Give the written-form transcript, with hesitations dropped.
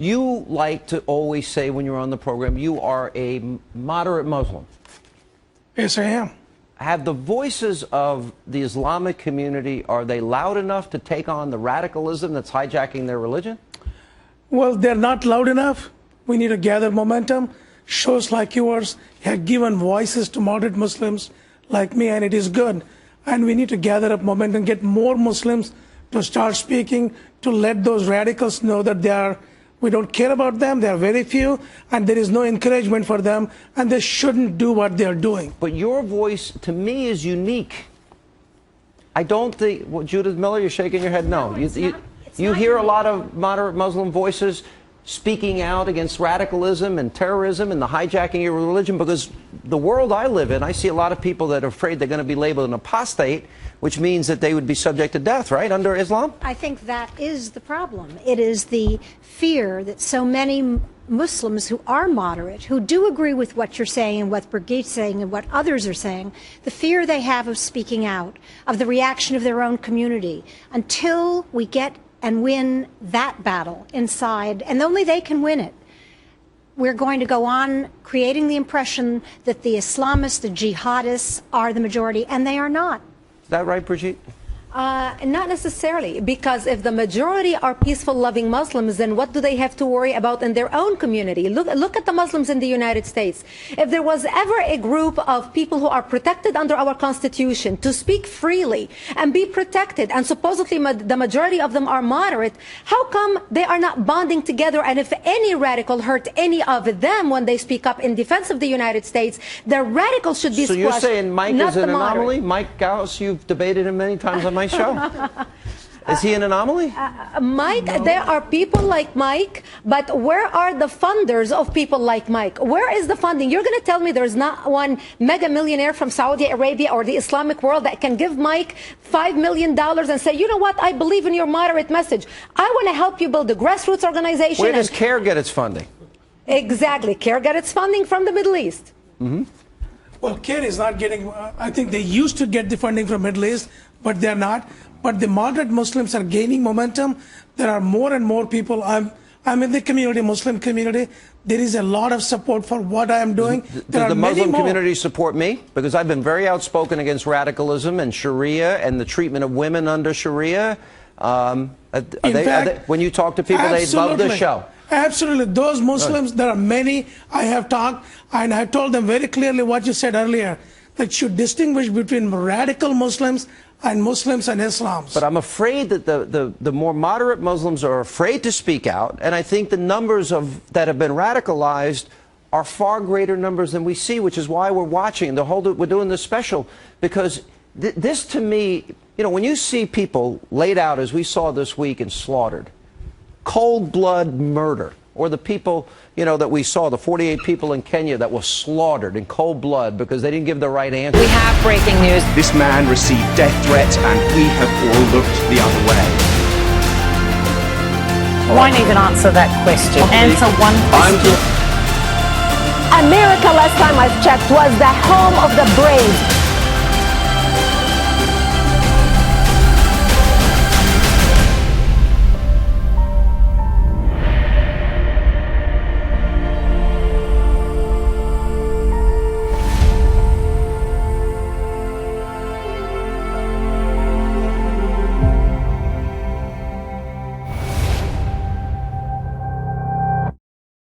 You like to always say when you're on the program, you are a moderate Muslim. Yes, I am. Have the voices of the Islamic community, are they loud enough to take on the radicalism that's hijacking their religion? Well, they're not loud enough. We need to gather momentum. Shows like yours have given voices to moderate Muslims like me, and it is good. And we need to gather up momentum, get more Muslims to start speaking, to let those radicals know that we don't care about them, they are very few, and there is no encouragement for them, and they shouldn't do what they're doing. But your voice, to me, is unique. I don't think, well, Judith Miller, you're shaking your head no. You hear a lot of moderate Muslim voices speaking out against radicalism and terrorism and the hijacking of your religion, because the world I live in, I see a lot of people that are afraid they're going to be labeled an apostate, which means that they would be subject to death, right, under Islam? I think that is the problem. It is the fear that so many Muslims who are moderate, who do agree with what you're saying and what Brigitte's saying and what others are saying, the fear they have of speaking out, of the reaction of their own community, until we get and win that battle inside, and only they can win it. We're going to go on creating the impression that the Islamists, the jihadists, are the majority, and they are not. Is that right, Brigitte? Not necessarily, because if the majority are peaceful, loving Muslims, then what do they have to worry about in their own community? Look at the Muslims in the United States. If there was ever a group of people who are protected under our Constitution to speak freely and be protected, and supposedly the majority of them are moderate, how come they are not bonding together? And if any radical hurt any of them when they speak up in defense of the United States, the radicals should be squashed. So you're saying Mike is an anomaly? Mike Gauss, you've debated him many times on my show. Is he an anomaly? Mike, no. There are people like Mike, but where are the funders of people like Mike? Where is the funding? You're going to tell me there's not one mega millionaire from Saudi Arabia or the Islamic world that can give Mike $5 million and say, you know what, I believe in your moderate message. I want to help you build a grassroots organization. Where does CARE get its funding? Exactly. CARE gets its funding from the Middle East. Mm-hmm. Well, CARE is not getting, I think they used to get the funding from Middle East, but they're not. But the moderate Muslims are gaining momentum. There are more and more people. I'm in the community, Muslim community. There is a lot of support for what I am doing. Does the Muslim community support me? Because I've been very outspoken against radicalism and Sharia and the treatment of women under Sharia. When you talk to people, they love the show. Absolutely. Those Muslims, there are many I have talked, and I told them very clearly what you said earlier, that you distinguish between radical Muslims and Muslims and Islam. But I'm afraid that the more moderate Muslims are afraid to speak out, and I think the numbers that have been radicalized are far greater numbers than we see, which is why we're watching. We're doing this special, because this to me, you know, when you see people laid out as we saw this week and slaughtered, cold blood murder, or the people, you know, that we saw, the 48 people in Kenya that were slaughtered in cold blood because they didn't give the right answer. We have breaking news. This man received death threats and we have all looked the other way. Won't even answer that question. Answer one question. America, last time I checked, was the home of the brave.